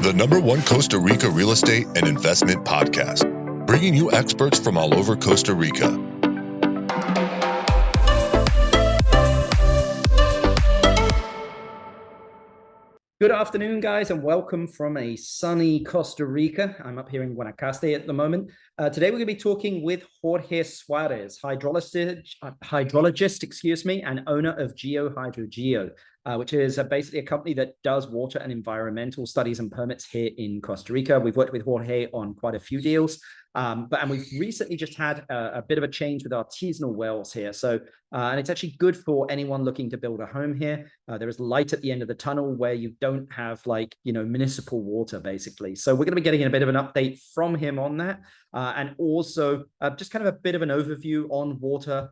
the #1 Costa Rica real estate and investment podcast, bringing you experts from all over Costa Rica. Good afternoon, guys, and welcome from a sunny Costa Rica. I'm up here in Guanacaste at the moment. Today, we're going to be talking with Jorge Suarez, hydrologist, and owner of Hydrologist, which is basically a company that does water and environmental studies and permits here in Costa Rica. We've worked with Jorge on quite a few deals, and we've recently just had a bit of a change with artisanal wells here. So, and it's actually good for anyone looking to build a home here. There is light at the end of the tunnel where you don't have municipal water, basically. So we're going to be getting a bit of an update from him on that, and also just kind of a bit of an overview on water,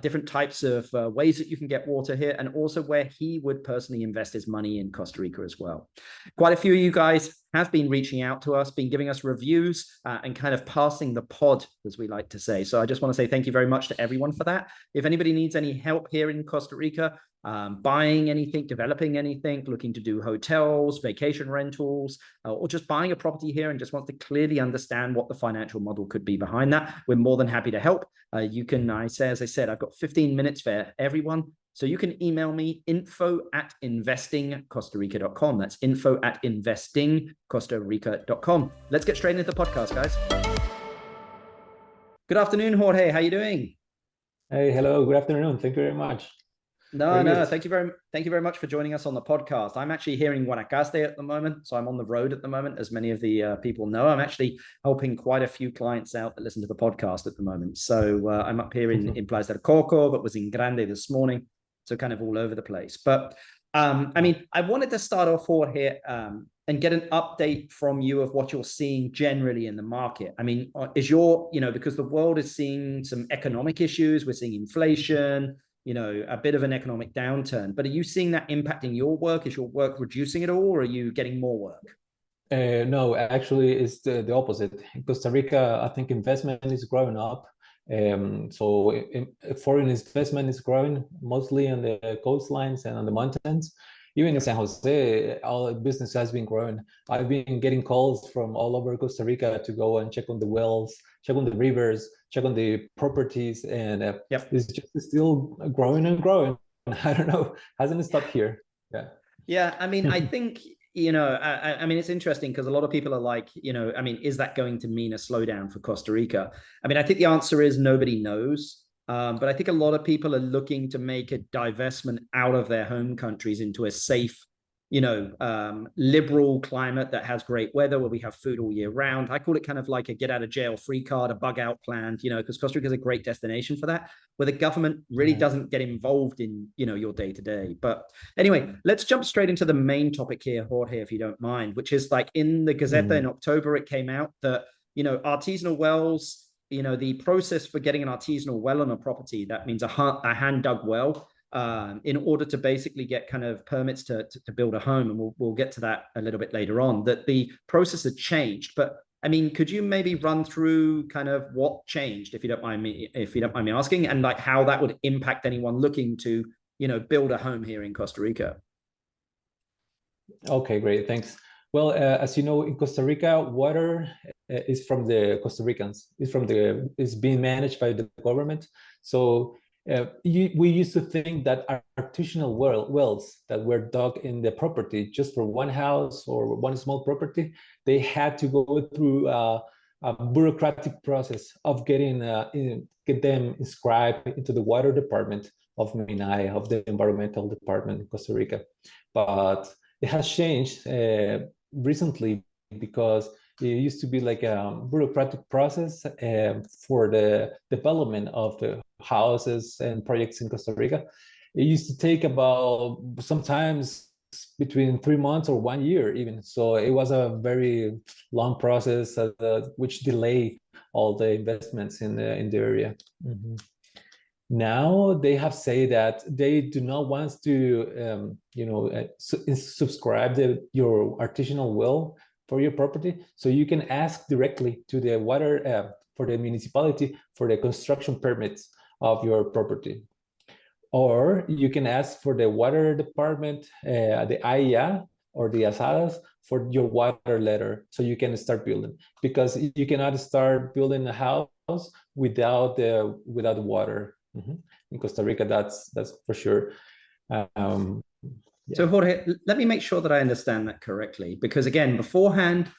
different types of ways that you can get water here, and also where he would personally invest his money in Costa Rica as well. Quite a few of you guys have been reaching out to us, been giving us reviews, and kind of passing the pod, as we like to say. So I just want to say thank you very much to everyone for that. If anybody needs any help here in Costa Rica, buying anything, developing anything, looking to do hotels, vacation rentals, or just buying a property here and just wants to clearly understand what the financial model could be behind that, we're more than happy to help. You can, as I said, I've got 15 minutes for everyone. So you can email me info@investingcostarica.com. That's info@investingcostarica.com. Let's get straight into the podcast, guys. Good afternoon, Jorge. How you doing? Hey, hello. Good afternoon. Thank you very much. Thank you very much for joining us on the podcast. I'm actually here in Guanacaste at the moment, so I'm on the road at the moment, as many of the people know. I'm actually helping quite a few clients out that listen to the podcast at the moment. So I'm up here in Playa del Coco, but was in Grande this morning, so kind of all over the place. But I wanted to start off here and get an update from you of what you're seeing generally in the market. I mean, because the world is seeing some economic issues, we're seeing inflation, a bit of an economic downturn, but are you seeing that impacting your work? Is your work reducing at all, or are you getting more work? No, actually, it's the opposite. In Costa Rica, I think investment is growing up. So foreign investment is growing mostly on the coastlines and on the mountains. Even in San Jose, all business has been growing. I've been getting calls from all over Costa Rica to go and check on the wells, check on the rivers, check on the properties, and it's just still growing and growing. I don't know, hasn't stopped here. Yeah. I mean, I think it's interesting because a lot of people are like, is that going to mean a slowdown for Costa Rica? I mean, I think the answer is nobody knows. But I think a lot of people are looking to make a divestment out of their home countries into a safe, liberal climate that has great weather, where we have food all year round. I call it kind of like a get out of jail free card, a bug out plan, because Costa Rica is a great destination for that, where the government really doesn't get involved in, your day to day. But anyway, let's jump straight into the main topic here, Jorge, if you don't mind, which is like in the Gazeta in October, it came out that, artisanal wells, the process for getting an artisanal well on a property, that means a hand dug well, in order to basically get kind of permits to build a home. And we'll get to that a little bit later on, that the process had changed. But I mean, could you maybe run through kind of what changed, if you don't mind me asking, and like how that would impact anyone looking to, build a home here in Costa Rica? Okay, great. Thanks. Well, as you know, in Costa Rica, water is from the Costa Ricans. It's being managed by the government. So we used to think that artisanal wells that were dug in the property just for one house or one small property, they had to go through a bureaucratic process of get them inscribed into the water department of MINAE, of the environmental department in Costa Rica. But it has changed recently, because it used to be like a bureaucratic process for the development of the houses and projects in Costa Rica. It used to take about sometimes between 3 months or 1 year even. So it was a very long process, which delayed all the investments in the area. Now they have said that they do not want to, subscribe your artisanal well for your property. So you can ask directly to the water for the municipality for the construction permits of your property. Or you can ask for the water department, the AIA, or the asadas for your water ladder, so you can start building, because you cannot start building a house without the water. In Costa Rica, that's for sure. So Jorge, let me make sure that I understand that correctly, because again, beforehand,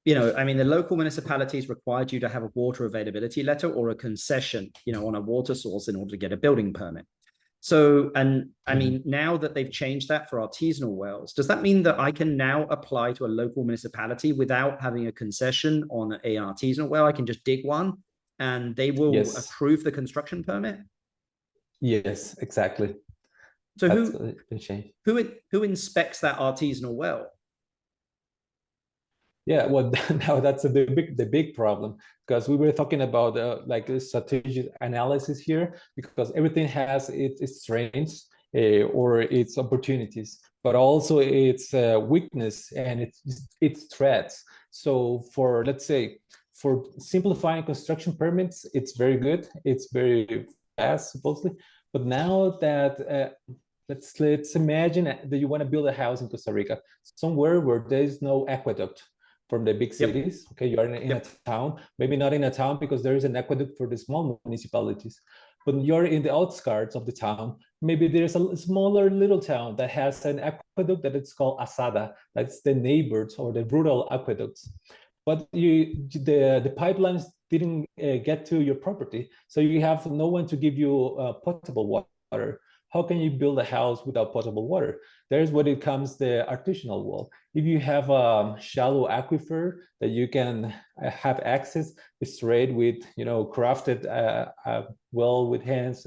I mean, the local municipalities required you to have a water availability letter or a concession, on a water source in order to get a building permit. So, and I mean, now that they've changed that for artisanal wells, does that mean that I can now apply to a local municipality without having a concession on an artisanal well? I can just dig one and they will approve the construction permit? Yes, exactly. So who inspects that artisanal well? Yeah, well, now that's the big problem, because we were talking about like a strategic analysis here, because everything has its strengths or its opportunities, but also its weakness and its threats. So for, let's say, for simplifying construction permits, it's very good. It's very fast, supposedly. But now that let's imagine that you want to build a house in Costa Rica, somewhere where there is no aqueduct from the big cities. Okay, you are in a town, maybe not in a town because there is an aqueduct for the small municipalities, but you're in the outskirts of the town. Maybe there's a smaller little town that has an aqueduct that it's called asada. That's the neighbors or the rural aqueducts. But the pipelines didn't get to your property, so you have no one to give you potable water. How can you build a house without potable water? There's what it comes the artisanal well. If you have a shallow aquifer that you can have access straight with, crafted well with hands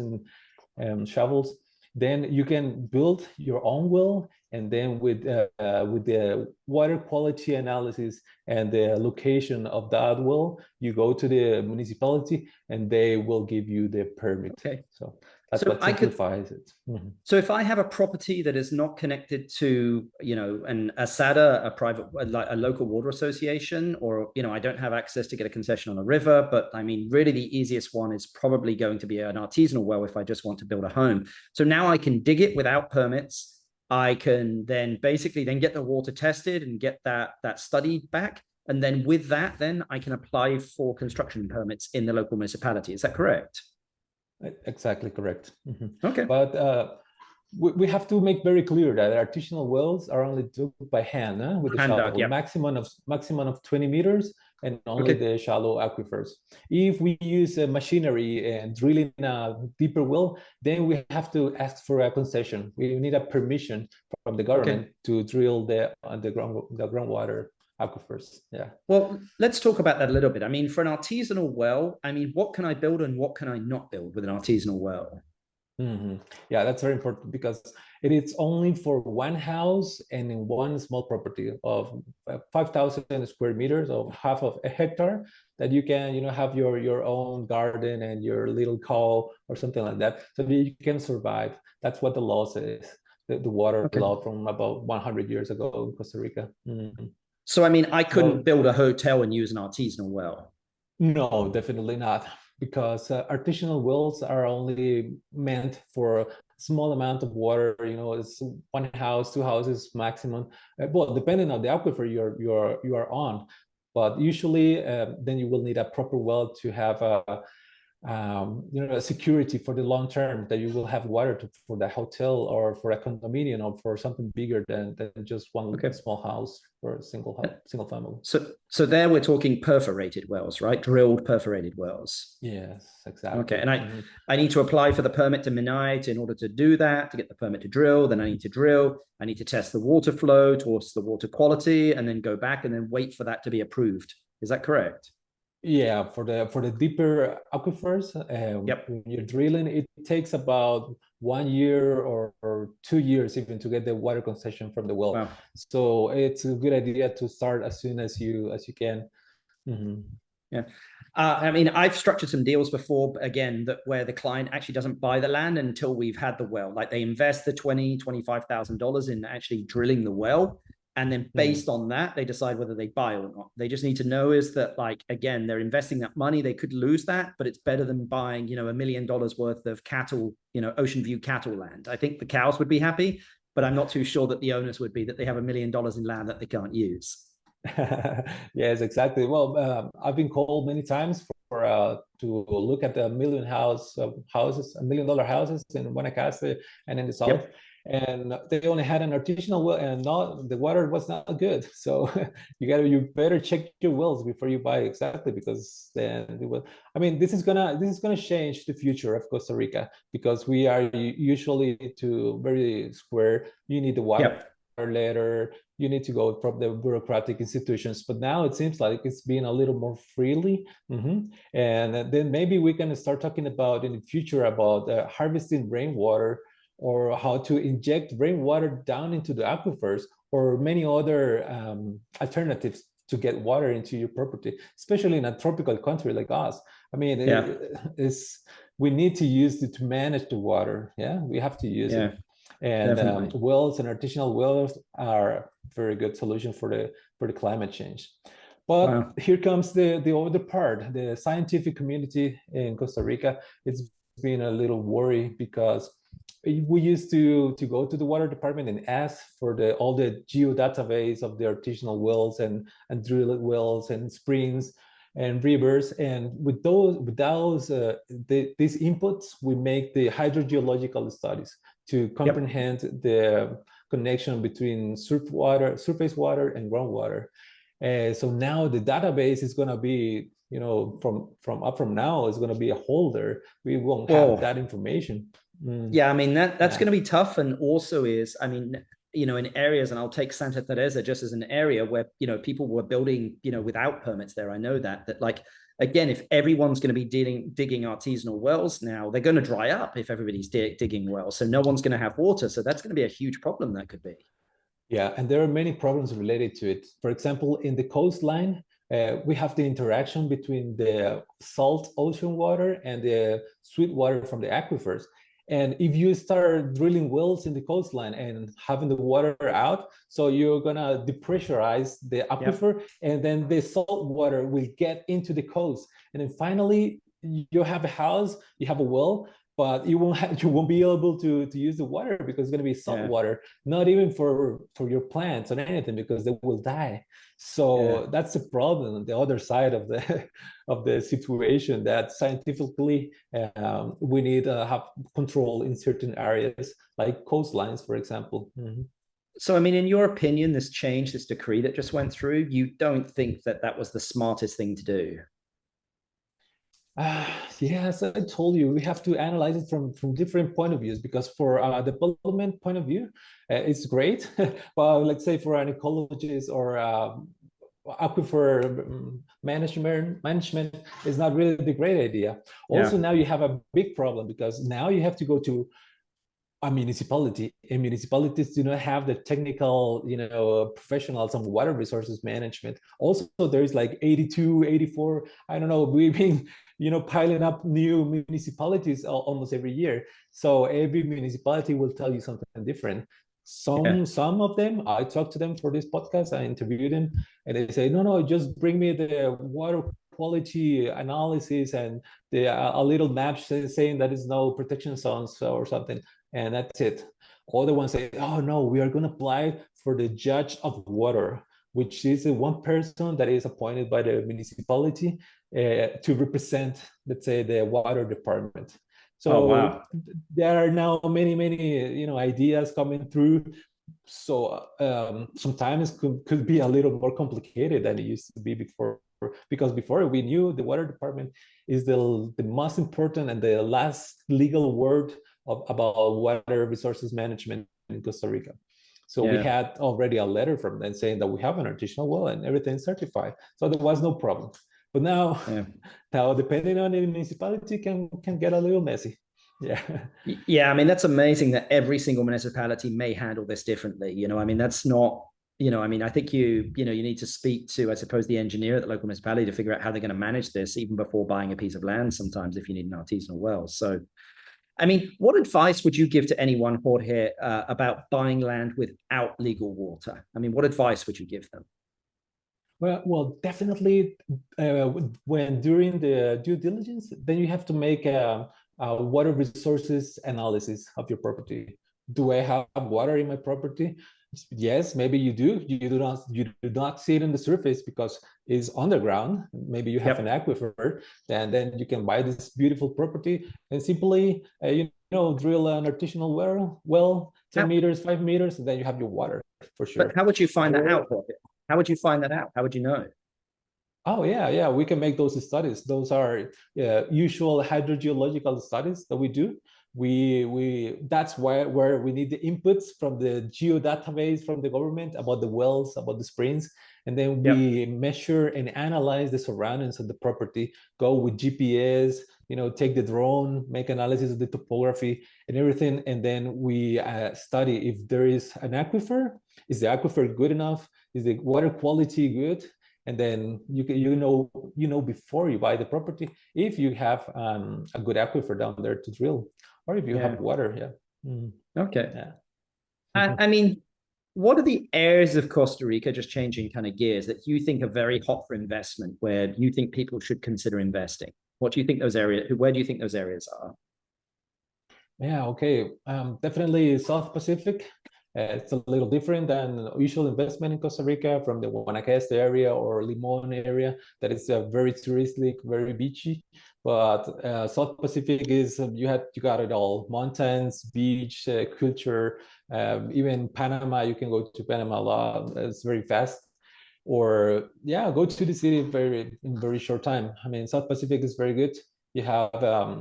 and shovels, then you can build your own well. And then with the water quality analysis and the location of that well, you go to the municipality and they will give you the permit. Okay. So that's what simplifies it. So if I have a property that is not connected to, an ASADA, a local water association, or, I don't have access to get a concession on a river, but I mean, really the easiest one is probably going to be an artisanal well if I just want to build a home. So now I can dig it without permits. I can then basically get the water tested and get that studied back. And then with that, then I can apply for construction permits in the local municipality. Is that correct? Exactly correct. Okay. But we have to make very clear that artisanal wells are only dug by hand with the shovel, maximum of 20 meters, and only the shallow aquifers. If we use machinery and drilling a deeper well, then we have to ask for a concession. We need a permission from the government to drill the groundwater aquifers. Yeah. Well, let's talk about that a little bit. I mean, for an artisanal well, I mean, what can I build and what can I not build with an artisanal well? Yeah, that's very important, because it is only for one house and in one small property of 5,000 square meters, or half of a hectare, that you can, have your own garden and your little cow or something like that, so that you can survive. That's what the law says, the water law from about 100 years ago in Costa Rica. So, I mean, I couldn't build a hotel and use an artisanal well. No, definitely not, because artisanal wells are only meant for a small amount of water. It's one house, two houses maximum. Well, depending on the aquifer you are on, but usually then you will need a proper well to have a security for the long term, that you will have water for the hotel or for a condominium or for something bigger than just one small house for a single family. So there we're talking perforated wells, right? Drilled perforated wells. Yes, exactly. Okay, and I need to apply for the permit to Minite in order to do that, to get the permit to drill. Then I need to drill. I need to test the water flow towards the water quality, and then go back and then wait for that to be approved. Is that correct? Yeah, for the deeper aquifers, when you're drilling, it takes about 1 year or 2 years even to get the water concession from the well. Wow. So it's a good idea to start as soon as you can. Yeah. I mean, I've structured some deals before, again, where the client actually doesn't buy the land until we've had the well. Like they invest the $25,000 in actually drilling the well. And then based on that, they decide whether they buy or not. They just need to know is that, like, again, they're investing that money. They could lose that, but it's better than buying, $1 million worth of cattle, ocean view cattle land. I think the cows would be happy, but I'm not too sure that the onus would be that they have $1 million in land that they can't use. Yes, exactly. Well, I've been called many times to look at the $1 million houses in Guanacaste and in the south. Yep. And they only had an artisanal well, and the water was not good. So you better check your wells before you buy, exactly, because then it will. I mean, this is gonna change the future of Costa Rica, because we are usually to very square. You need the water. Yep. Letter, you need to go from the bureaucratic institutions, but now it seems like it's being a little more freely. And then maybe we can start talking about in the future about harvesting rainwater, or how to inject rainwater down into the aquifers, or many other alternatives to get water into your property, especially in a tropical country like us. I mean, we need to use it to manage the water. Yeah, we have to use it. And wells and artisanal wells are a very good solution for the climate change. But here comes the other part. The scientific community in Costa Rica, it's been a little worry, because we used to go to the water department and ask for all the geodatabase of the artisanal wells and drilled wells and springs and rivers. And with these inputs, we make the hydrogeological studies to comprehend the connection between surface water and groundwater. So now the database is going to be, from now, is going to be a holder. We won't have that information. Yeah, I mean, that's going to be tough. And also in areas, and I'll take Santa Teresa just as an area where, people were building, without permits there. I know that like, again, if everyone's going to be digging artisanal wells now, they're going to dry up if everybody's digging wells. So no one's going to have water. So that's going to be a huge problem that could be. Yeah, and there are many problems related to it. For example, in the coastline, we have the interaction between the salt ocean water and the sweet water from the aquifers. And if you start drilling wells in the coastline and having the water out, so you're gonna depressurize the aquifer, and then the salt water will get into the coast. And then finally, you have a house, you have a well, but you won't be able to use the water, because it's going to be salt water, not even for your plants or anything, because they will die. So that's the problem on the other side of the situation, that scientifically we need to have control in certain areas, like coastlines, for example. So, I mean, in your opinion, this decree that just went through, you don't think that was the smartest thing to do? Yes, I told you, we have to analyze it from different point of views, because for the development point of view, it's great. But let's say for an ecologist or aquifer management is not really the great idea. Also, now you have a big problem, because now you have to go to a municipality, and municipalities do not have the technical, professionals on water resources management. Also, there's like 82, 84, I don't know, we've been, piling up new municipalities almost every year. So every municipality will tell you something different. Some of them, I talked to them for this podcast, I interviewed them, and they say, no, just bring me the water quality analysis and a little map saying that there's no protection zones or something, and that's it. Other ones say, oh no, we are going to apply for the judge of water, which is the one person that is appointed by the municipality to represent, let's say, the water department. So there are now many ideas coming through. So sometimes could be a little more complicated than it used to be before, because before we knew the water department is the most important and the last legal word about water resources management in Costa Rica. So we had already a letter from them saying that we have an artisanal well and everything's certified. So there was no problem. But now, depending on the municipality, can get a little messy. Yeah, I mean, that's amazing that every single municipality may handle this differently. I mean, that's not, I think you need to speak to, I suppose, the engineer at the local municipality to figure out how they're going to manage this, even before buying a piece of land sometimes, if you need an artisanal well. So, I mean, what advice would you give to anyone, Jorge, about buying land without legal water? I mean, what advice would you give them? Well, definitely when during the due diligence, then you have to make a water resources analysis of your property. do I have water in my property? Yes, maybe you do. You do not see it on the surface because it's underground. Maybe you have an aquifer, and then you can buy this beautiful property and simply drill an artisanal well 10 meters, 5 meters, and then you have your water for sure. But how would you find that out? How would you find that out? How would you know? Oh yeah, we can make those studies. Those are usual hydrogeological studies that we do. That's where we need the inputs from the geodatabase from the government about the wells, about the springs, and then we measure and analyze the surroundings of the property. Go with GPS, take the drone, make analysis of the topography and everything, and then we study if there is an aquifer. Is the aquifer good enough? Is the water quality good? And then you know before you buy the property if you have a good aquifer down there to drill, or if you have water. Okay. I mean, what are the areas of Costa Rica, just changing kind of gears, that you think are very hot for investment, where you think people should consider investing? What do you think those areas? Where do you think those areas are? Yeah. Okay. Definitely South Pacific. It's a little different than usual investment in Costa Rica from the Guanacaste area or Limon area that is very touristic, very beachy. But South Pacific is you got it all: mountains, beach, culture. Even Panama, you can go to Panama a lot. It's very fast. Or go to the city in very short time. I mean, South Pacific is very good. You have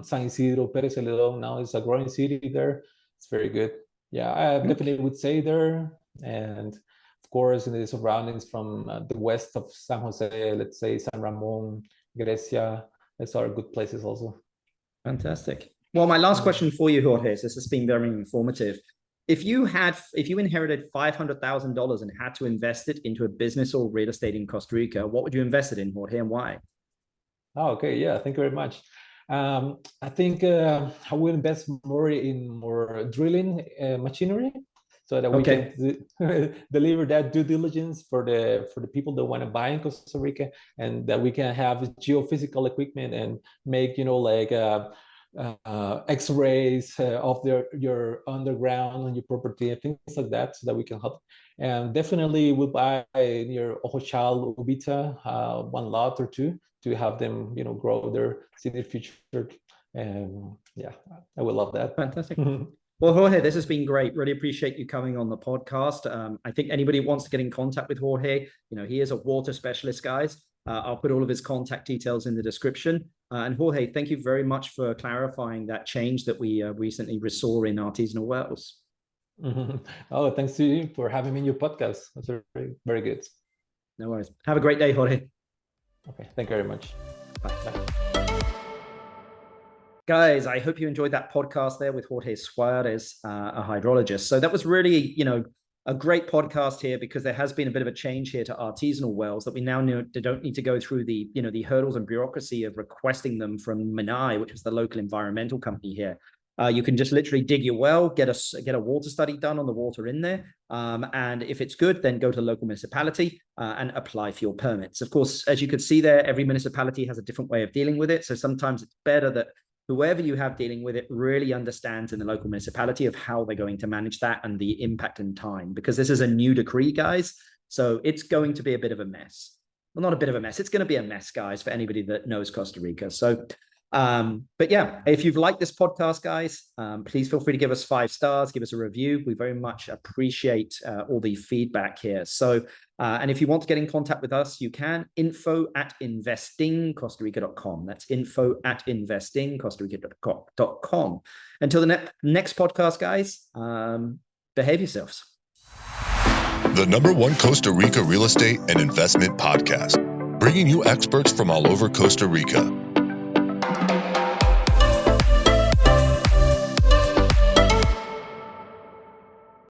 San Isidro, Pérez Celedón. Now it's a growing city there. It's very good. Yeah, I definitely would say there. And of course, in the surroundings from the west of San Jose, let's say San Ramon, Grecia, those are good places also. Fantastic. Well, my last question for you, Jorge, this has been very informative. If you inherited $500,000 and had to invest it into a business or real estate in Costa Rica, what would you invest it in, Jorge, and why? Oh, okay. Yeah, thank you very much. I think I will invest more in drilling machinery, so that we can deliver that due diligence for the people that want to buy in Costa Rica, and that we can have geophysical equipment and make X-rays of your underground on your property and things like that, so that we can help. And definitely we'll buy near Ojachal, Ubita, one lot or two, to have them, grow their city future. And I will love that. Fantastic. Well, Jorge, this has been great. Really appreciate you coming on the podcast. I think anybody who wants to get in contact with Jorge, he is a water specialist, guys. I'll put all of his contact details in the description. And Jorge, thank you very much for clarifying that change that we recently saw in artisanal wells. Oh, thanks to you for having me in your podcast. That's very, very good. No worries. Have a great day, Jorge. Okay, thank you very much. Bye. Guys, I hope you enjoyed that podcast there with Jorge Suarez, a hydrologist. So that was really, a great podcast here, because there has been a bit of a change here to artisanal wells, that we now know they don't need to go through the, the hurdles and bureaucracy of requesting them from Minai, which is the local environmental company here. You can just literally dig your well, get a water study done on the water in there. And if it's good, then go to the local municipality and apply for your permits. Of course, as you could see there, every municipality has a different way of dealing with it. So sometimes it's better that whoever you have dealing with it really understands in the local municipality of how they're going to manage that and the impact and time, because this is a new decree, guys. So it's going to be a bit of a mess. Well, not a bit of a mess. It's going to be a mess, guys, for anybody that knows Costa Rica. So but yeah, if you've liked this podcast, guys, please feel free to give us 5 stars, give us a review. We very much appreciate all the feedback here. So, and if you want to get in contact with us, you can info@investingcostarica.com. That's info@investingcostarica.com. Until the next podcast, guys, behave yourselves. The #1 Costa Rica real estate and investment podcast, bringing you experts from all over Costa Rica.